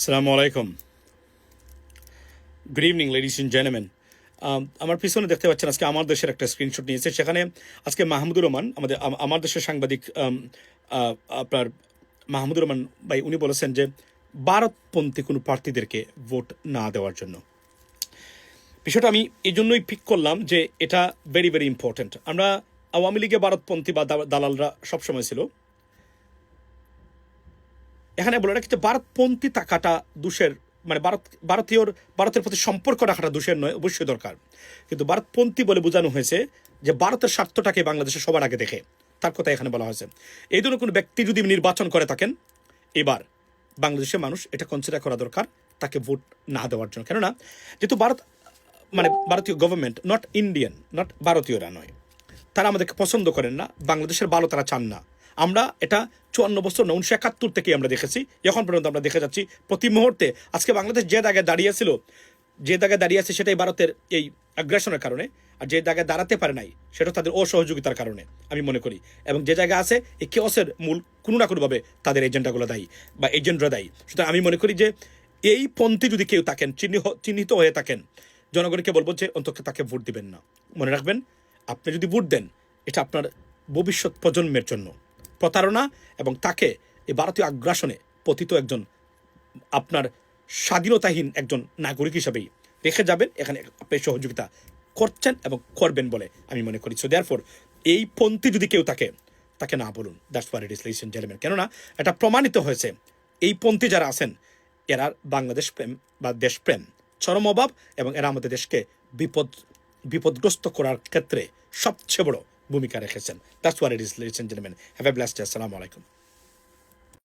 Assalamu alaikum. Good evening, ladies and gentlemen. আমার পিছনে দেখতে পাচ্ছেন আজকে আমার দেশের একটা স্ক্রিনশট নিয়েছে। সেখানে আজকে মাহমুদুর রহমান আমার দেশের সাংবাদিক আপনার মাহমুদুর রহমান ভাই উনি বলেছেন যে ভারতপন্থী কোনো প্রার্থীদেরকে ভোট না দেওয়ার জন্য। বিষয়টা আমি এই জন্যই পিক করলাম যে এটা ভেরি ভেরি ইম্পর্টেন্ট। আমরা আওয়ামী লীগে ভারতপন্থী বা দালালরা সবসময় ছিল। এখানে বলে রাখি যে ভারতপন্থী থাকাটা দোষের, মানে ভারতের প্রতি সম্পর্ক রাখাটা দোষের নয়, অবশ্যই দরকার। কিন্তু ভারতপন্থী বলে বোঝানো হয়েছে যে ভারতের স্বার্থটাকে বাংলাদেশে সবার আগে দেখে, তার কথা এখানে বলা হয়েছে। এই জন্য কোনো ব্যক্তি যদি নির্বাচন করে থাকেন, এবার বাংলাদেশের মানুষ এটা কনসিডার করা দরকার তাকে ভোট না দেওয়ার জন্য। কেননা যেহেতু ভারতীয় গভর্নমেন্ট, নট ইন্ডিয়ান, নট ভারতীয়রা নয়, তারা আমাদেরকে পছন্দ করেন না, বাংলাদেশের ভালো তারা চান না। আমরা এটা 54 বছর 1971 থেকেই আমরা দেখেছি, এখন পর্যন্ত আমরা দেখে যাচ্ছি প্রতি মুহূর্তে। আজকে বাংলাদেশ যে জায়গায় দাঁড়িয়েছে সেটাই ভারতের এই আগ্রাসনের কারণে, আর যে জায়গায় দাঁড়াতে পারে নাই সেটা তাদের অসহযোগিতার কারণে আমি মনে করি। এবং যে জায়গায় আছে এই কেওসের মূল কোনো না কোনোভাবে তাদের এজেন্ডাগুলো দায়ী বা এজেন্টরা দায়ী। সুতরাং আমি মনে করি যে এই পন্থী যদি কেউ থাকেন, চিহ্নিত হয়ে থাকেন, জনগণকে বলবো যে অন্তত তাকে ভোট দিবেন না। মনে রাখবেন, আপনি যদি ভোট দেন এটা আপনার ভবিষ্যৎ প্রজন্মের জন্য প্রতারণা, এবং তাকে এই ভারতীয় আগ্রাসনে পতিত একজন আপনার স্বাধীনতাহীন একজন নাগরিক হিসাবেই রেখে যাবেন। এখানে আপনি সহযোগিতা করছেন এবং করবেন বলে আমি মনে করি। সো দেয়ারফর এই পন্থী যদি কেউ তাকে না বলুন। That's what it is, ladies and gentleman. কেননা এটা প্রমাণিত হয়েছে এই পন্থী যারা আছেন এরা বাংলাদেশ প্রেম বা দেশপ্রেম চরম অভাব, এবং এরা আমাদের দেশকে বিপদগ্রস্ত করার ক্ষেত্রে সবচেয়ে বড় ভূমিকা রেখেছেন। That's what it is, ladies and gentleman. Have a blessed day. আসসালামু আলাইকুম।